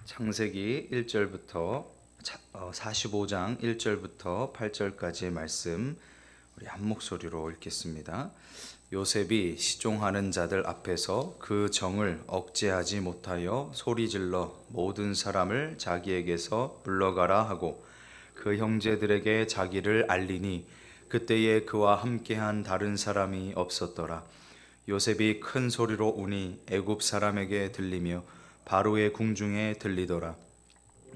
창세기 1절부터 45장 1절부터 8절까지의 말씀 우리 한 목소리로 읽겠습니다. 요셉이 시종하는 자들 앞에서 그 정을 억제하지 못하여 소리질러 모든 사람을 자기에게서 물러가라 하고 그 형제들에게 자기를 알리니 그때에 그와 함께한 다른 사람이 없었더라. 요셉이 큰 소리로 우니 애굽 사람에게 들리며 바로의 궁중에 들리더라.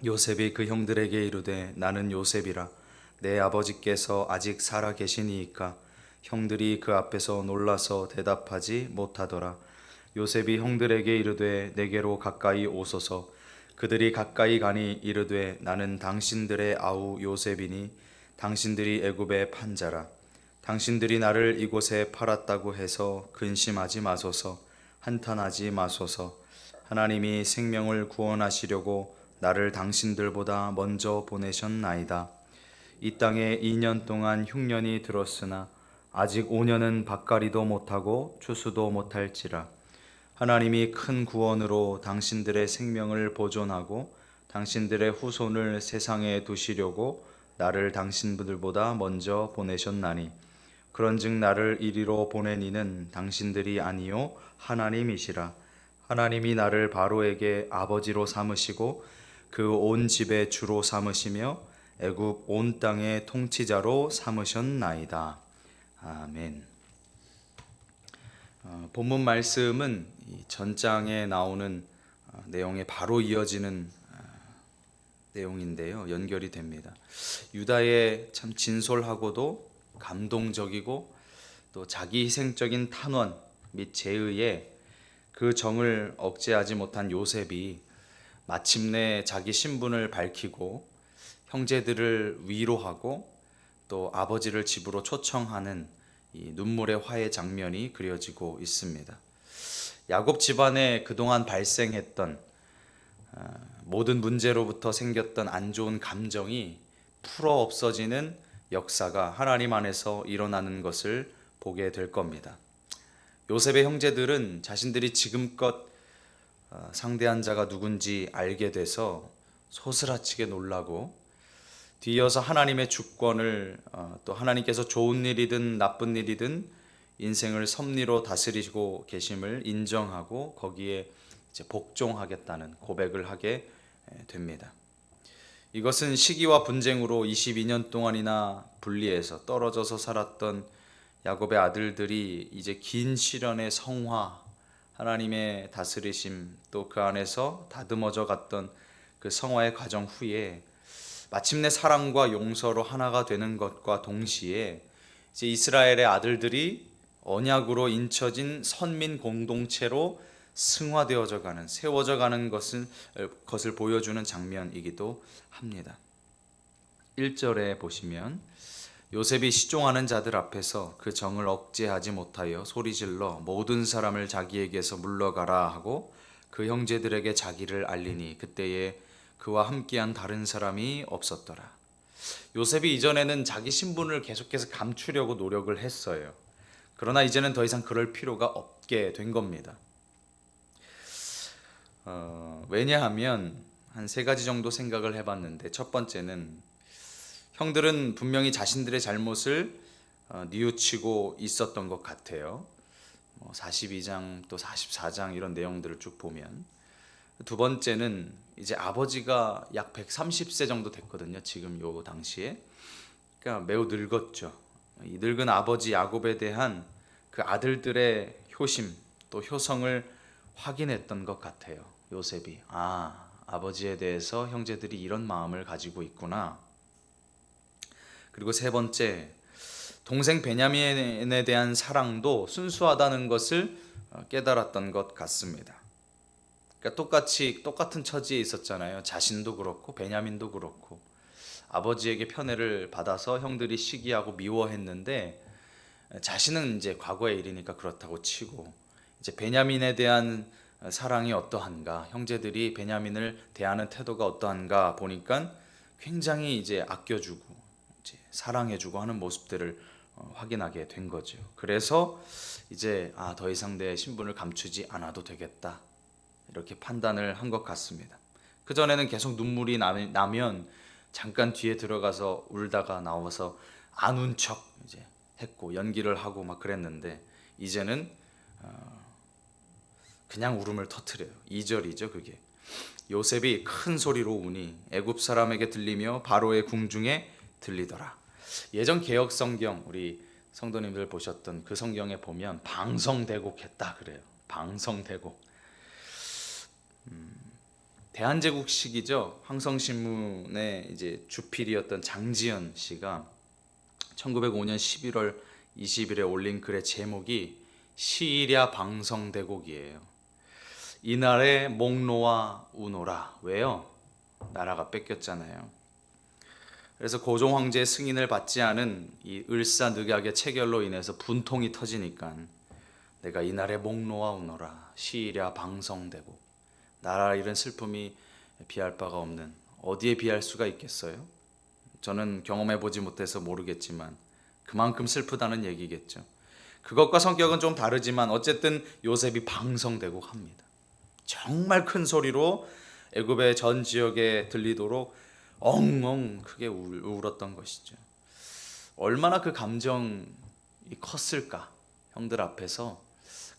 요셉이 그 형들에게 이르되 나는 요셉이라. 내 아버지께서 아직 살아 계시니이까. 형들이 그 앞에서 놀라서 대답하지 못하더라. 요셉이 형들에게 이르되 내게로 가까이 오소서. 그들이 가까이 가니 이르되 나는 당신들의 아우 요셉이니 당신들이 애굽의 판자라. 당신들이 나를 이곳에 팔았다고 해서 근심하지 마소서. 한탄하지 마소서. 하나님이 생명을 구원하시려고 나를 당신들보다 먼저 보내셨나이다. 이 땅에 2년 동안 흉년이 들었으나 아직 5년은 밭갈이도 못하고 추수도 못할지라. 하나님이 큰 구원으로 당신들의 생명을 보존하고 당신들의 후손을 세상에 두시려고 나를 당신들보다 먼저 보내셨나니 그런즉 나를 이리로 보낸 이는 당신들이 아니요 하나님이시라. 하나님이 나를 바로에게 아버지로 삼으시고 그 온 집의 주로 삼으시며 애굽 온 땅의 통치자로 삼으셨나이다. 아멘. 본문 말씀은 이 전장에 나오는 내용에 바로 이어지는 내용인데요. 연결이 됩니다. 유다의 참 진솔하고도 감동적이고 또 자기 희생적인 탄원 및 제의에 그 정을 억제하지 못한 요셉이 마침내 자기 신분을 밝히고 형제들을 위로하고 또 아버지를 집으로 초청하는 이 눈물의 화해 장면이 그려지고 있습니다. 야곱 집안에 그동안 발생했던 모든 문제로부터 생겼던 안 좋은 감정이 풀어 없어지는 역사가 하나님 안에서 일어나는 것을 보게 될 겁니다. 요셉의 형제들은 자신들이 지금껏 상대한 자가 누군지 알게 돼서 소스라치게 놀라고 뒤이어서 하나님의 주권을 또 하나님께서 좋은 일이든 나쁜 일이든 인생을 섭리로 다스리고 계심을 인정하고 거기에 이제 복종하겠다는 고백을 하게 됩니다. 이것은 시기와 분쟁으로 22년 동안이나 분리해서 떨어져서 살았던 야곱의 아들들이 이제 긴 시련의 성화, 하나님의 다스리심, 또 그 안에서 다듬어져 갔던 그 성화의 과정 후에 마침내 사랑과 용서로 하나가 되는 것과 동시에 이제 이스라엘의 아들들이 언약으로 인쳐진 선민 공동체로 승화되어져 가는, 세워져 가는 것을 보여주는 장면이기도 합니다. 1절에 보시면 요셉이 시종하는 자들 앞에서 그 정을 억제하지 못하여 소리질러 모든 사람을 자기에게서 물러가라 하고 그 형제들에게 자기를 알리니 그때에 그와 함께한 다른 사람이 없었더라. 요셉이 이전에는 자기 신분을 계속해서 감추려고 노력을 했어요. 그러나 이제는 더 이상 그럴 필요가 없게 된 겁니다. 왜냐하면 한 세 가지 정도 생각을 해봤는데, 첫 번째는 형들은 분명히 자신들의 잘못을 뉘우치고 있었던 것 같아요. 42장 또 44장 이런 내용들을 쭉 보면, 두 번째는 이제 아버지가 약 130세 정도 됐거든요. 지금 요 당시에. 그러니까 매우 늙었죠. 이 늙은 아버지 야곱에 대한 그 아들들의 효심 또 효성을 확인했던 것 같아요. 요셉이 아버지에 대해서 형제들이 이런 마음을 가지고 있구나. 그리고 세 번째, 동생 베냐민에 대한 사랑도 순수하다는 것을 깨달았던 것 같습니다. 그러니까 똑같은 처지에 있었잖아요. 자신도 그렇고 베냐민도 그렇고 아버지에게 편애를 받아서 형들이 시기하고 미워했는데, 자신은 이제 과거의 일이니까 그렇다고 치고 이제 베냐민에 대한 사랑이 어떠한가, 형제들이 베냐민을 대하는 태도가 어떠한가 보니까 굉장히 이제 아껴주고 이제 사랑해주고 하는 모습들을 확인하게 된 거죠. 그래서 이제 더 이상 내 신분을 감추지 않아도 되겠다, 이렇게 판단을 한 것 같습니다. 그 전에는 계속 눈물이 나면 잠깐 뒤에 들어가서 울다가 나와서 안 운 척 이제 했고 연기를 하고 막 그랬는데, 이제는 그냥 울음을 터뜨려요. 2절이죠 그게. 요셉이 큰 소리로 우니 애굽 사람에게 들리며 바로의 궁중에 들리더라. 예전 개역 성경, 우리 성도님들 보셨던 그 성경에 보면 방성대곡했다 그래요. 방성대곡. 대한제국 시기죠. 황성신문의 이제 주필이었던 장지연 씨가 1905년 11월 20일에 올린 글의 제목이 시일야 방성대곡이에요. 이날에 목 놓아 우노라. 왜요? 나라가 뺏겼잖아요. 그래서 고종 황제의 승인을 받지 않은 이 을사늑약의 체결로 인해서 분통이 터지니까 내가 이날에 목 놓아 우노라. 시일야 방성대곡. 나라 잃은 슬픔이 비할 바가 없는, 어디에 비할 수가 있겠어요? 저는 경험해 보지 못해서 모르겠지만 그만큼 슬프다는 얘기겠죠. 그것과 성격은 좀 다르지만 어쨌든 요셉이 방성대곡 합니다. 정말 큰 소리로 애굽의 전 지역에 들리도록 엉엉 크게 울었던 것이죠. 얼마나 그 감정이 컸을까. 형들 앞에서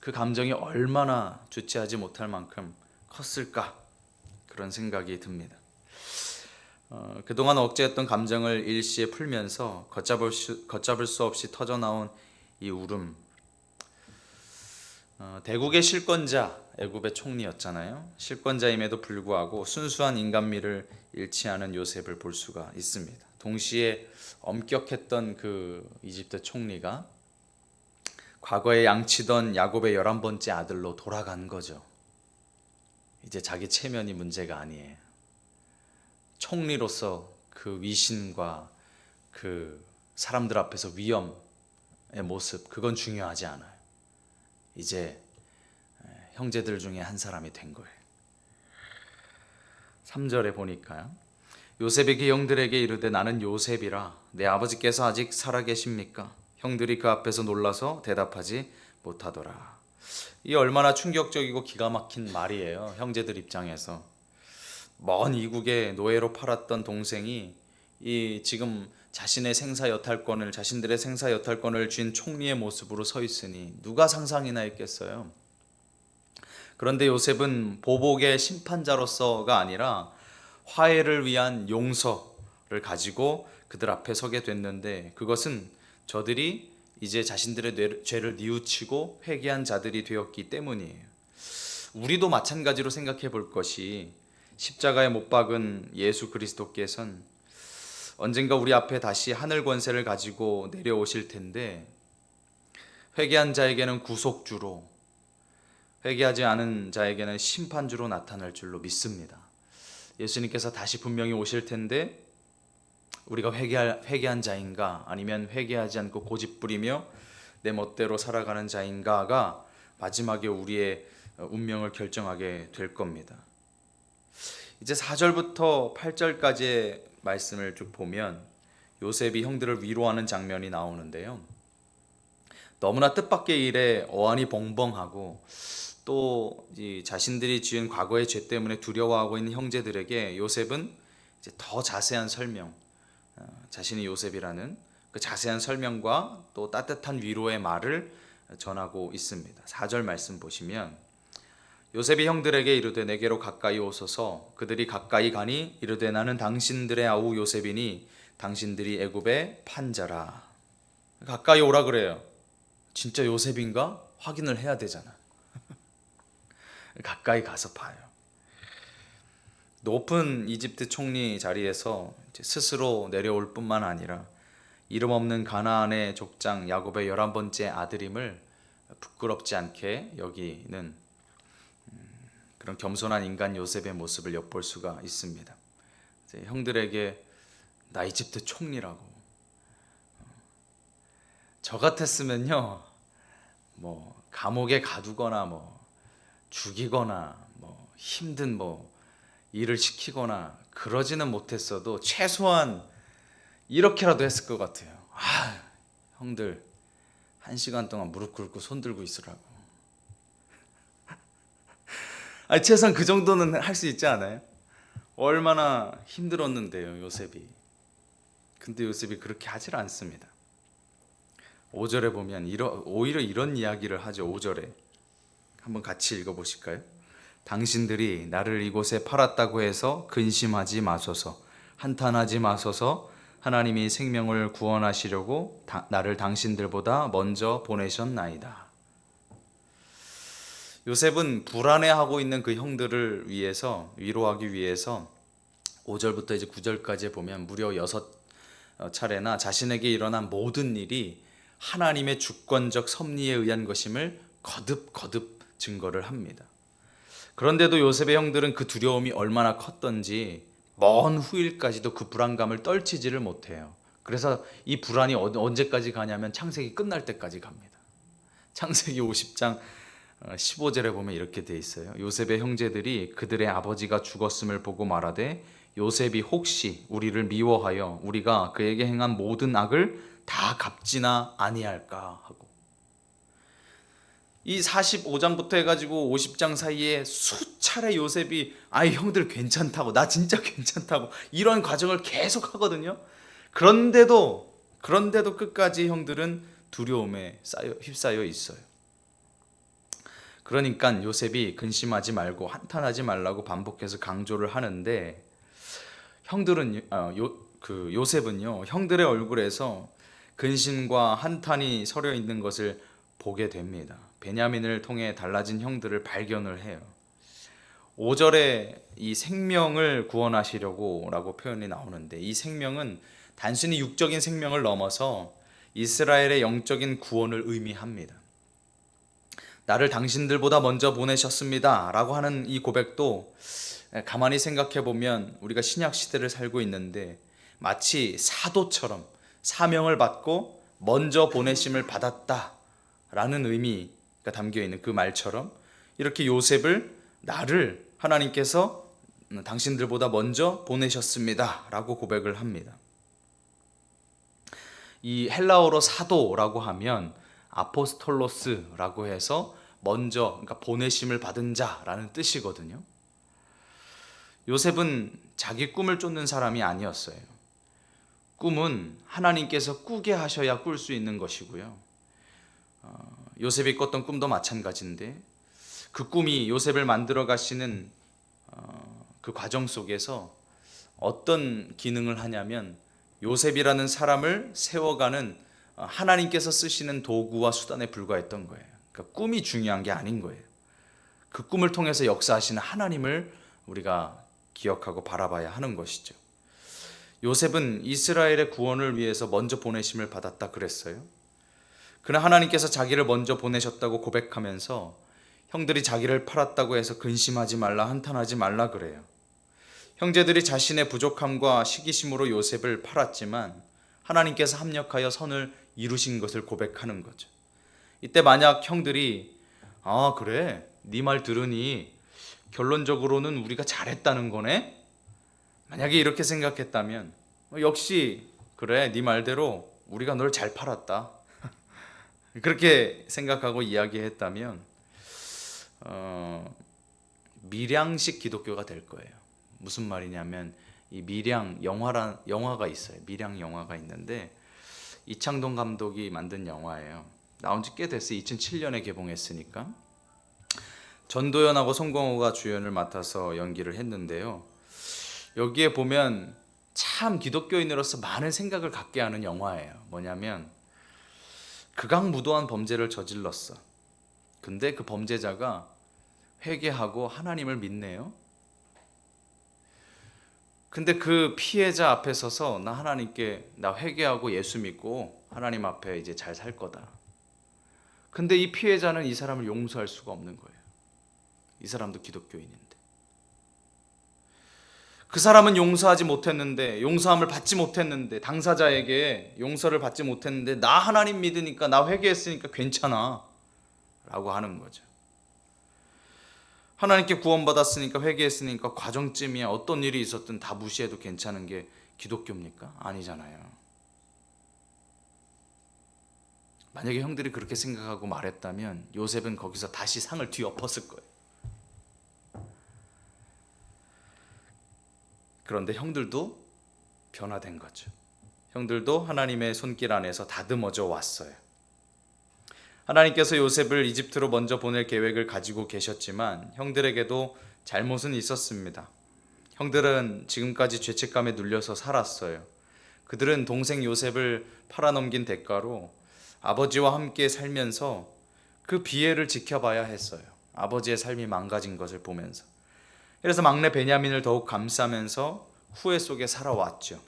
그 감정이 얼마나 주체하지 못할 만큼 컸을까, 그런 생각이 듭니다. 그동안 억제했던 감정을 일시에 풀면서 걷잡을 수 없이 터져나온 이 울음. 대국의 실권자, 애굽의 총리였잖아요. 실권자임에도 불구하고 순수한 인간미를 잃지 않은 요셉을 볼 수가 있습니다. 동시에 엄격했던 그 이집트 총리가 과거에 양치던 야곱의 11번째 아들로 돌아간 거죠. 이제 자기 체면이 문제가 아니에요. 총리로서 그 위신과 그 사람들 앞에서 위엄의 모습, 그건 중요하지 않아요. 이제 형제들 중에 한 사람이 된 거예요. 3절에 보니까 요셉이 그 형들에게 이르되 나는 요셉이라 내 아버지께서 아직 살아계십니까? 형들이 그 앞에서 놀라서 대답하지 못하더라. 이 얼마나 충격적이고 기가 막힌 말이에요. 형제들 입장에서 먼 이국에 노예로 팔았던 동생이 이 지금 자신들의 생사 여탈권을 쥔 총리의 모습으로 서 있으니 누가 상상이나 했겠어요. 그런데 요셉은 보복의 심판자로서가 아니라 화해를 위한 용서를 가지고 그들 앞에 서게 됐는데, 그것은 저들이 이제 자신들의 죄를 뉘우치고 회개한 자들이 되었기 때문이에요. 우리도 마찬가지로 생각해 볼 것이, 십자가에 못 박은 예수 그리스도께서는 언젠가 우리 앞에 다시 하늘 권세를 가지고 내려오실 텐데, 회개한 자에게는 구속주로, 회개하지 않은 자에게는 심판주로 나타날 줄로 믿습니다. 예수님께서 다시 분명히 오실 텐데 우리가 회개한 자인가, 아니면 회개하지 않고 고집부리며 내 멋대로 살아가는 자인가가 마지막에 우리의 운명을 결정하게 될 겁니다. 이제 4절부터 8절까지의 말씀을 쭉 보면 요셉이 형들을 위로하는 장면이 나오는데요. 너무나 뜻밖의 일에 어안이 벙벙하고 또 자신들이 지은 과거의 죄 때문에 두려워하고 있는 형제들에게 요셉은 이제 더 자세한 설명, 자신이 요셉이라는 그 자세한 설명과 또 따뜻한 위로의 말을 전하고 있습니다. 4절 말씀 보시면 요셉이 형들에게 이르되 내게로 가까이 오소서. 그들이 가까이 가니 이르되 나는 당신들의 아우 요셉이니 당신들이 애굽의 판자라. 가까이 오라 그래요. 진짜 요셉인가? 확인을 해야 되잖아. 가까이 가서 봐요. 높은 이집트 총리 자리에서 스스로 내려올 뿐만 아니라 이름 없는 가나안의 족장 야곱의 11번째 아들임을 부끄럽지 않게 여기는 그런 겸손한 인간 요셉의 모습을 엿볼 수가 있습니다. 형들에게 나 이집트 총리라고. 저 같았으면요, 뭐 감옥에 가두거나 뭐 죽이거나 뭐 힘든 뭐 일을 시키거나 그러지는 못했어도 최소한 이렇게라도 했을 것 같아요. 형들 1시간 동안 무릎 꿇고 손 들고 있으라고. 최소한 그 정도는 할 수 있지 않아요? 얼마나 힘들었는데요, 요셉이. 근데 요셉이 그렇게 하질 않습니다. 5절에 보면 오히려 이런 이야기를 하죠. 5절에 한번 같이 읽어보실까요? 당신들이 나를 이곳에 팔았다고 해서 근심하지 마소서, 한탄하지 마소서. 하나님이 생명을 구원하시려고 나를 당신들보다 먼저 보내셨나이다. 요셉은 불안해하고 있는 그 형들을 위해서, 위로하기 위해서 5절부터 이제 9절까지 보면 무려 6차례나 자신에게 일어난 모든 일이 하나님의 주권적 섭리에 의한 것임을 거듭 증거를 합니다. 그런데도 요셉의 형들은 그 두려움이 얼마나 컸던지 먼 후일까지도 그 불안감을 떨치지를 못해요. 그래서 이 불안이 언제까지 가냐면 창세기 끝날 때까지 갑니다. 창세기 50장 15절에 보면 이렇게 돼 있어요. 요셉의 형제들이 그들의 아버지가 죽었음을 보고 말하되 요셉이 혹시 우리를 미워하여 우리가 그에게 행한 모든 악을 다 갚지나 아니할까 하고, 이 45장부터 해가지고 50장 사이에 수차례 요셉이 아이 형들 괜찮다고, 나 진짜 괜찮다고 이런 과정을 계속 하거든요. 그런데도 끝까지 형들은 두려움에 휩싸여 있어요. 그러니까 요셉이 근심하지 말고 한탄하지 말라고 반복해서 강조를 하는데, 형들은 요셉은요 형들의 얼굴에서 근심과 한탄이 서려 있는 것을 보게 됩니다. 베냐민을 통해 달라진 형들을 발견을 해요. 5절에 이 생명을 구원하시려고 라고 표현이 나오는데, 이 생명은 단순히 육적인 생명을 넘어서 이스라엘의 영적인 구원을 의미합니다. 나를 당신들보다 먼저 보내셨습니다 라고 하는 이 고백도 가만히 생각해 보면 우리가 신약 시대를 살고 있는데 마치 사도처럼 사명을 받고 먼저 보내심을 받았다 라는 의미가 담겨 있는 그 말처럼, 이렇게 요셉을 나를 하나님께서 당신들보다 먼저 보내셨습니다 라고 고백을 합니다. 이 헬라어로 사도라고 하면 아포스톨로스라고 해서 먼저, 그러니까 보내심을 받은 자라는 뜻이거든요. 요셉은 자기 꿈을 쫓는 사람이 아니었어요. 꿈은 하나님께서 꾸게 하셔야 꿀 수 있는 것이고요. 요셉이 꿨던 꿈도 마찬가지인데 그 꿈이 요셉을 만들어 가시는 그 과정 속에서 어떤 기능을 하냐면 요셉이라는 사람을 세워가는 하나님께서 쓰시는 도구와 수단에 불과했던 거예요. 그러니까 꿈이 중요한 게 아닌 거예요. 그 꿈을 통해서 역사하시는 하나님을 우리가 기억하고 바라봐야 하는 것이죠. 요셉은 이스라엘의 구원을 위해서 먼저 보내심을 받았다 그랬어요. 그러나 하나님께서 자기를 먼저 보내셨다고 고백하면서 형들이 자기를 팔았다고 해서 근심하지 말라, 한탄하지 말라 그래요. 형제들이 자신의 부족함과 시기심으로 요셉을 팔았지만 하나님께서 합력하여 선을 이루신 것을 고백하는 거죠. 이때 만약 형들이 그래, 네 말 들으니 결론적으로는 우리가 잘했다는 거네? 만약에 이렇게 생각했다면 역시 그래, 네 말대로 우리가 널 잘 팔았다 그렇게 생각하고 이야기했다면 밀양식 기독교가 될 거예요. 무슨 말이냐면 이 밀양 영화가 있어요. 밀양 영화가 있는데 이창동 감독이 만든 영화예요. 나온 지 꽤 됐어요. 2007년에 개봉했으니까. 전도연하고 송강호가 주연을 맡아서 연기를 했는데요. 여기에 보면 참 기독교인으로서 많은 생각을 갖게 하는 영화예요. 뭐냐면 극악무도한 범죄를 저질렀어. 근데 그 범죄자가 회개하고 하나님을 믿네요. 근데 그 피해자 앞에 서서 나 회개하고 예수 믿고 하나님 앞에 이제 잘 살 거다. 근데 이 피해자는 이 사람을 용서할 수가 없는 거예요. 이 사람도 기독교인인데. 그 사람은 용서하지 못했는데, 용서함을 받지 못했는데, 당사자에게 용서를 받지 못했는데 나 하나님 믿으니까, 나 회개했으니까 괜찮아 라고 하는 거죠. 하나님께 구원받았으니까, 회개했으니까 과정쯤이야 어떤 일이 있었든 다 무시해도 괜찮은 게 기독교입니까? 아니잖아요. 만약에 형들이 그렇게 생각하고 말했다면 요셉은 거기서 다시 상을 뒤엎었을 거예요. 그런데 형들도 변화된 거죠. 형들도 하나님의 손길 안에서 다듬어져 왔어요. 하나님께서 요셉을 이집트로 먼저 보낼 계획을 가지고 계셨지만 형들에게도 잘못은 있었습니다. 형들은 지금까지 죄책감에 눌려서 살았어요. 그들은 동생 요셉을 팔아넘긴 대가로 아버지와 함께 살면서 그 비애를 지켜봐야 했어요. 아버지의 삶이 망가진 것을 보면서. 그래서 막내 베냐민을 더욱 감싸면서 후회 속에 살아왔죠.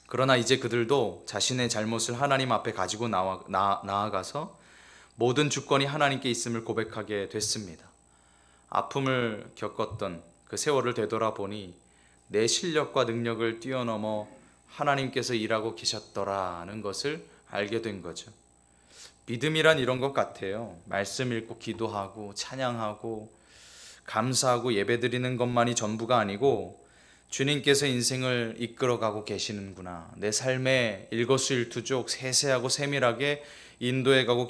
그러나 이제 그들도 자신의 잘못을 하나님 앞에 가지고 나아가서 모든 주권이 하나님께 있음을 고백하게 됐습니다. 아픔을 겪었던 그 세월을 되돌아보니 내 실력과 능력을 뛰어넘어 하나님께서 일하고 계셨더라는 것을 알게 된 거죠. 믿음이란 이런 것 같아요. 말씀 읽고 기도하고 찬양하고 감사하고 예배드리는 것만이 전부가 아니고 주님께서 인생을 이끌어가고 계시는구나, 내 삶에 일거수일투족 세세하고 세밀하게 인도해가고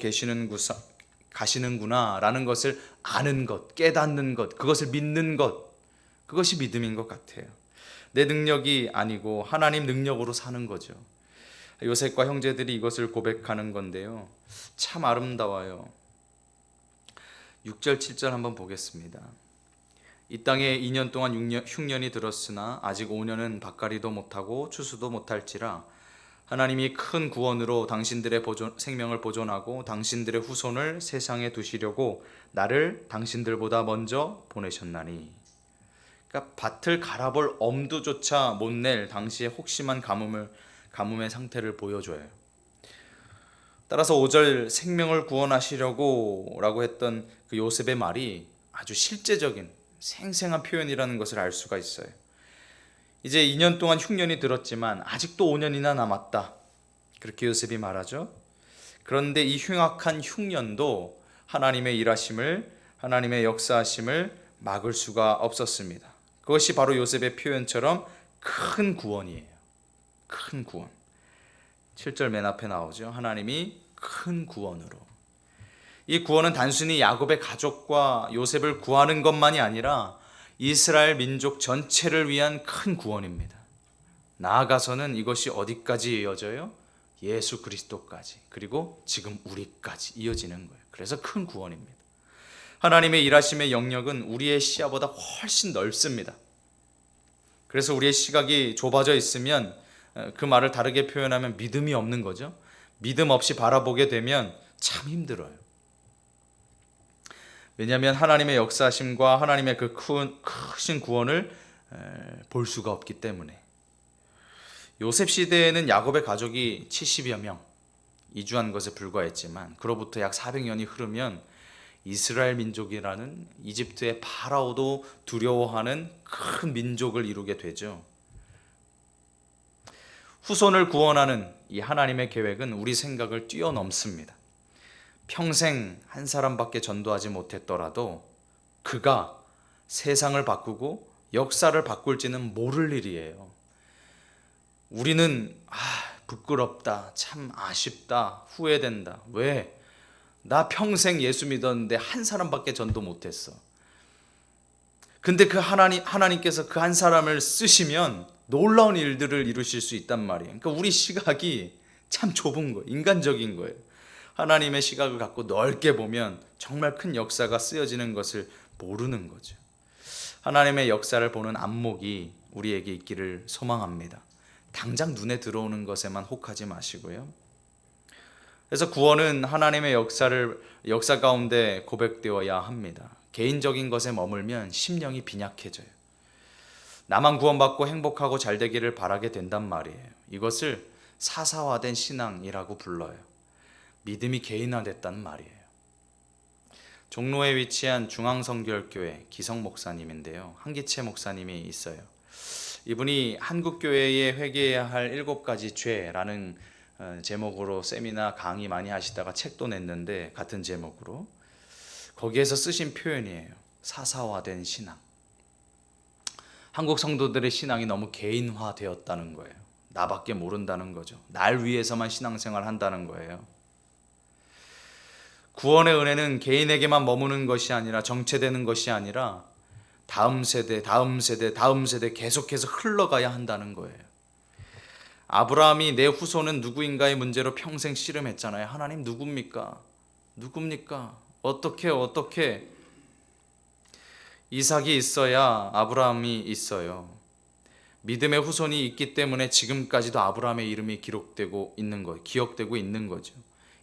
가시는구나 라는 것을 아는 것, 깨닫는 것, 그것을 믿는 것, 그것이 믿음인 것 같아요. 내 능력이 아니고 하나님 능력으로 사는 거죠. 요셉과 형제들이 이것을 고백하는 건데요, 참 아름다워요. 6절 7절 한번 보겠습니다. 이 땅에 2년 동안 흉년이 들었으나 아직 5년은 밭갈이도 못하고 추수도 못할지라 하나님이 큰 구원으로 당신들의 생명을 보존하고 당신들의 후손을 세상에 두시려고 나를 당신들보다 먼저 보내셨나니. 그러니까 밭을 갈아볼 엄두조차 못 낼 당시의 혹심한 가뭄의 상태를 보여줘요. 따라서 5절 생명을 구원하시려고 라고 했던 그 요셉의 말이 아주 실제적인 생생한 표현이라는 것을 알 수가 있어요. 이제 2년 동안 흉년이 들었지만 아직도 5년이나 남았다, 그렇게 요셉이 말하죠. 그런데 이 흉악한 흉년도 하나님의 일하심을, 하나님의 역사하심을 막을 수가 없었습니다. 그것이 바로 요셉의 표현처럼 큰 구원이에요. 큰 구원. 7절 맨 앞에 나오죠. 하나님이 큰 구원으로. 이 구원은 단순히 야곱의 가족과 요셉을 구하는 것만이 아니라 이스라엘 민족 전체를 위한 큰 구원입니다. 나아가서는 이것이 어디까지 이어져요? 예수 그리스도까지, 그리고 지금 우리까지 이어지는 거예요. 그래서 큰 구원입니다. 하나님의 일하심의 영역은 우리의 시야보다 훨씬 넓습니다. 그래서 우리의 시각이 좁아져 있으면, 그 말을 다르게 표현하면 믿음이 없는 거죠. 믿음 없이 바라보게 되면 참 힘들어요. 왜냐하면 하나님의 역사하심과 하나님의 그 크신 구원을 볼 수가 없기 때문에. 요셉 시대에는 야곱의 가족이 70여 명 이주한 것에 불과했지만 그로부터 약 400년이 흐르면 이스라엘 민족이라는 이집트의 파라오도 두려워하는 큰 민족을 이루게 되죠. 후손을 구원하는 이 하나님의 계획은 우리 생각을 뛰어넘습니다. 평생 한 사람밖에 전도하지 못했더라도 그가 세상을 바꾸고 역사를 바꿀지는 모를 일이에요. 우리는 부끄럽다, 참 아쉽다, 후회된다. 왜? 나 평생 예수 믿었는데 한 사람밖에 전도 못했어. 근데 그 하나님께서 그 한 사람을 쓰시면 놀라운 일들을 이루실 수 있단 말이에요. 그러니까 우리 시각이 참 좁은 거예요. 인간적인 거예요. 하나님의 시각을 갖고 넓게 보면 정말 큰 역사가 쓰여지는 것을 모르는 거죠. 하나님의 역사를 보는 안목이 우리에게 있기를 소망합니다. 당장 눈에 들어오는 것에만 혹하지 마시고요. 그래서 구원은 하나님의 역사 가운데 고백되어야 합니다. 개인적인 것에 머물면 심령이 빈약해져요. 나만 구원받고 행복하고 잘 되기를 바라게 된단 말이에요. 이것을 사사화된 신앙이라고 불러요. 믿음이 개인화됐다는 말이에요. 종로에 위치한 중앙성결교회 기성 목사님인데요, 한기채 목사님이 있어요. 이분이 한국교회에 회개해야 할 7가지 죄라는 제목으로 세미나 강의 많이 하시다가 책도 냈는데, 같은 제목으로 거기에서 쓰신 표현이에요. 사사화된 신앙. 한국 성도들의 신앙이 너무 개인화되었다는 거예요. 나밖에 모른다는 거죠. 날 위해서만 신앙생활 한다는 거예요. 구원의 은혜는 개인에게만 머무는 것이 아니라, 정체되는 것이 아니라 다음 세대, 다음 세대, 다음 세대 계속해서 흘러가야 한다는 거예요. 아브라함이 내 후손은 누구인가의 문제로 평생 씨름했잖아요. 하나님 누굽니까? 누굽니까? 어떻게 이삭이 있어야 아브라함이 있어요. 믿음의 후손이 있기 때문에 지금까지도 아브라함의 이름이 기록되고 있는 거예요. 기억되고 있는 거죠.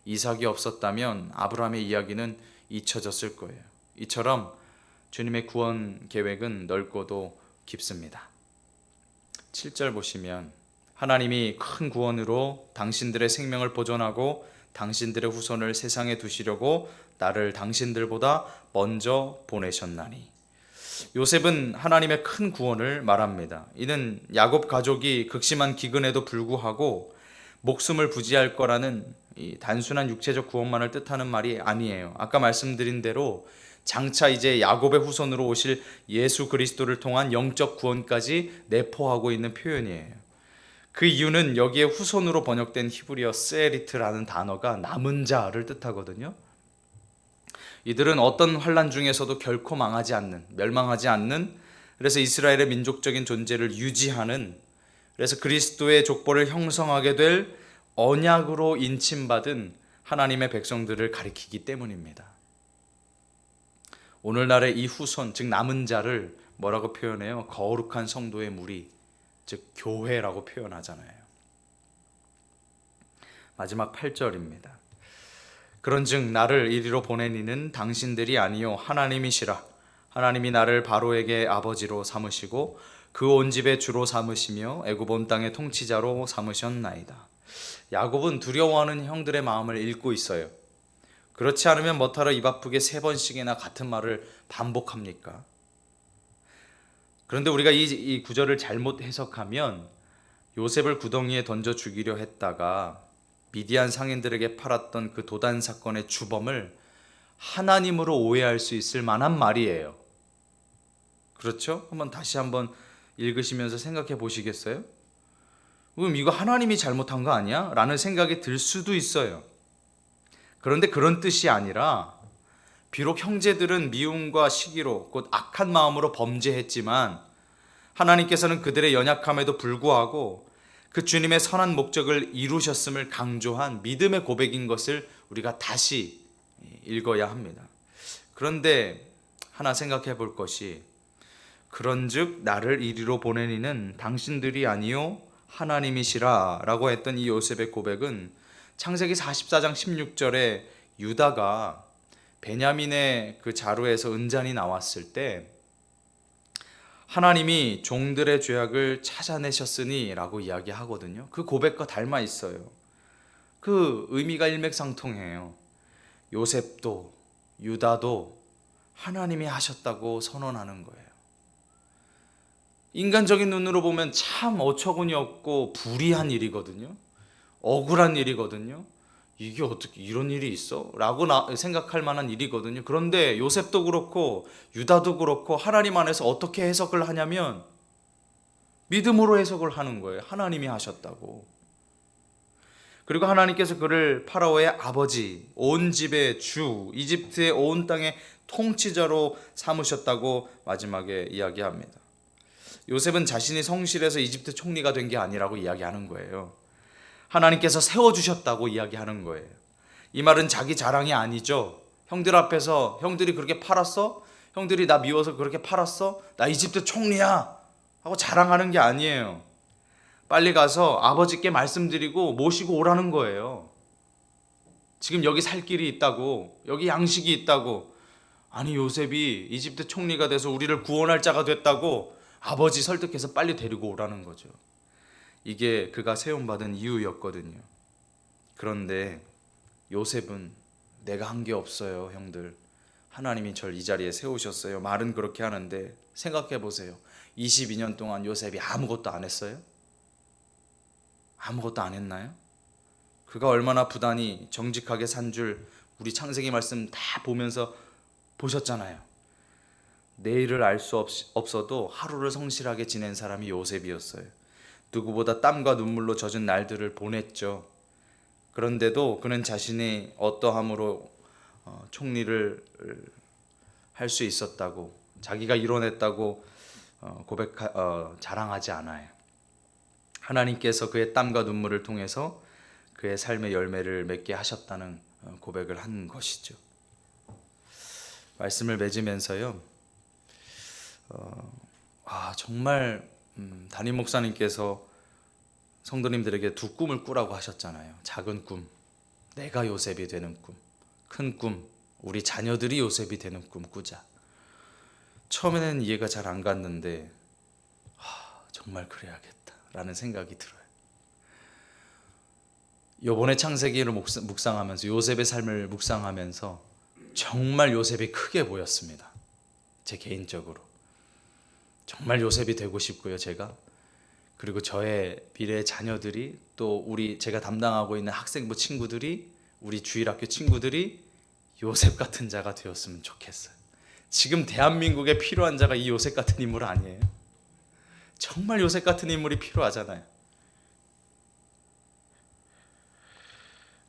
이삭이 없었다면 아브라함의 이야기는 잊혀졌을 거예요. 이처럼 주님의 구원 계획은 넓고도 깊습니다. 7절 보시면 하나님이 큰 구원으로 당신들의 생명을 보존하고 당신들의 후손을 세상에 두시려고 나를 당신들보다 먼저 보내셨나니. 요셉은 하나님의 큰 구원을 말합니다. 이는 야곱 가족이 극심한 기근에도 불구하고 목숨을 부지할 거라는 이 단순한 육체적 구원만을 뜻하는 말이 아니에요. 아까 말씀드린 대로 장차 이제 야곱의 후손으로 오실 예수 그리스도를 통한 영적 구원까지 내포하고 있는 표현이에요. 그 이유는 여기에 후손으로 번역된 히브리어 세리트라는 단어가 남은 자를 뜻하거든요. 이들은 어떤 환난 중에서도 결코 망하지 않는, 멸망하지 않는, 그래서 이스라엘의 민족적인 존재를 유지하는, 그래서 그리스도의 족보를 형성하게 될 언약으로 인침받은 하나님의 백성들을 가리키기 때문입니다. 오늘날의 이 후손, 즉 남은 자를 뭐라고 표현해요? 거룩한 성도의 무리, 즉 교회라고 표현하잖아요. 마지막 8절입니다. 그런즉 나를 이리로 보낸 이는 당신들이 아니요 하나님이시라. 하나님이 나를 바로에게 아버지로 삼으시고 그 온 집의 주로 삼으시며 애굽 온 땅의 통치자로 삼으셨나이다. 야곱은 두려워하는 형들의 마음을 읽고 있어요. 그렇지 않으면 뭐하러 입 아프게 3번씩이나 같은 말을 반복합니까? 그런데 우리가 이 구절을 잘못 해석하면 요셉을 구덩이에 던져 죽이려 했다가 미디안 상인들에게 팔았던 그 도단 사건의 주범을 하나님으로 오해할 수 있을 만한 말이에요. 그렇죠? 다시 한번 읽으시면서 생각해 보시겠어요? 그럼 이거 하나님이 잘못한 거 아니야? 라는 생각이 들 수도 있어요. 그런데 그런 뜻이 아니라 비록 형제들은 미움과 시기로 곧 악한 마음으로 범죄했지만 하나님께서는 그들의 연약함에도 불구하고 그 주님의 선한 목적을 이루셨음을 강조한 믿음의 고백인 것을 우리가 다시 읽어야 합니다. 그런데 하나 생각해 볼 것이 그런즉 나를 이리로 보내니는 당신들이 아니요 하나님이시라 라고 했던 이 요셉의 고백은 창세기 44장 16절에 유다가 베냐민의 그 자루에서 은잔이 나왔을 때 하나님이 종들의 죄악을 찾아내셨으니 라고 이야기하거든요. 그 고백과 닮아 있어요. 그 의미가 일맥상통해요. 요셉도 유다도 하나님이 하셨다고 선언하는 거예요. 인간적인 눈으로 보면 참 어처구니 없고 불의한 일이거든요. 억울한 일이거든요. 이게 어떻게 이런 일이 있어? 라고 생각할 만한 일이거든요. 그런데 요셉도 그렇고 유다도 그렇고 하나님 안에서 어떻게 해석을 하냐면 믿음으로 해석을 하는 거예요. 하나님이 하셨다고. 그리고 하나님께서 그를 파라오의 아버지, 온 집의 주, 이집트의 온 땅의 통치자로 삼으셨다고 마지막에 이야기합니다. 요셉은 자신이 성실해서 이집트 총리가 된 게 아니라고 이야기하는 거예요. 하나님께서 세워주셨다고 이야기하는 거예요. 이 말은 자기 자랑이 아니죠. 형들 앞에서 형들이 그렇게 팔았어? 형들이 나 미워서 그렇게 팔았어? 나 이집트 총리야! 하고 자랑하는 게 아니에요. 빨리 가서 아버지께 말씀드리고 모시고 오라는 거예요. 지금 여기 살 길이 있다고, 여기 양식이 있다고. 아니 요셉이 이집트 총리가 돼서 우리를 구원할 자가 됐다고 아버지 설득해서 빨리 데리고 오라는 거죠. 이게 그가 세움받은 이유였거든요. 그런데 요셉은 내가 한 게 없어요, 형들. 하나님이 절 이 자리에 세우셨어요. 말은 그렇게 하는데 생각해 보세요. 22년 동안 요셉이 아무것도 안 했어요? 아무것도 안 했나요? 그가 얼마나 부단히 정직하게 산 줄 우리 창세기 말씀 다 보면서 보셨잖아요. 내일을 알 수 없어도 하루를 성실하게 지낸 사람이 요셉이었어요. 누구보다 땀과 눈물로 젖은 날들을 보냈죠. 그런데도 그는 자신이 어떠함으로 총리를 할 수 있었다고 자기가 이뤄냈다고 자랑하지 않아요. 하나님께서 그의 땀과 눈물을 통해서 그의 삶의 열매를 맺게 하셨다는 고백을 한 것이죠. 말씀을 맺으면서요, 정말 담임 목사님께서 성도님들에게 두 꿈을 꾸라고 하셨잖아요. 작은 꿈, 내가 요셉이 되는 꿈, 큰 꿈, 우리 자녀들이 요셉이 되는 꿈 꾸자. 처음에는 이해가 잘 안 갔는데 정말 그래야겠다라는 생각이 들어요. 요번에 창세기를 묵상하면서 요셉의 삶을 묵상하면서 정말 요셉이 크게 보였습니다. 제 개인적으로 정말 요셉이 되고 싶고요. 제가 그리고 저의 미래의 자녀들이 또 제가 담당하고 있는 학생부 친구들이 우리 주일학교 친구들이 요셉 같은 자가 되었으면 좋겠어요. 지금 대한민국에 필요한 자가 이 요셉 같은 인물 아니에요? 정말 요셉 같은 인물이 필요하잖아요.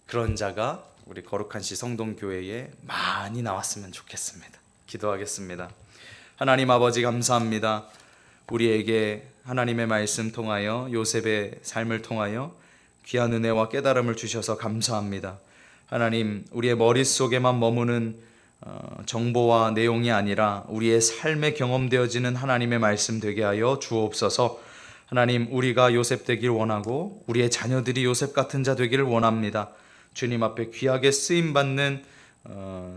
그런 자가 우리 거룩한 시 성동교회에 많이 나왔으면 좋겠습니다. 기도하겠습니다. 하나님 아버지 감사합니다. 우리에게 하나님의 말씀 통하여 요셉의 삶을 통하여 귀한 은혜와 깨달음을 주셔서 감사합니다. 하나님, 우리의 머릿속에만 머무는 정보와 내용이 아니라 우리의 삶에 경험되어지는 하나님의 말씀 되게 하여 주옵소서. 하나님, 우리가 요셉 되길 원하고 우리의 자녀들이 요셉 같은 자 되기를 원합니다. 주님 앞에 귀하게 쓰임받는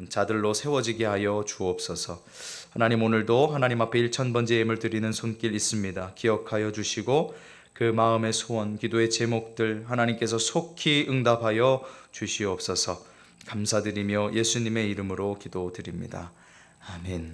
자들로 세워지게 하여 주옵소서. 하나님, 오늘도 하나님 앞에 1000번째 예물 드리는 손길 있습니다. 기억하여 주시고 그 마음의 소원, 기도의 제목들 하나님께서 속히 응답하여 주시옵소서. 감사드리며 예수님의 이름으로 기도드립니다. 아멘.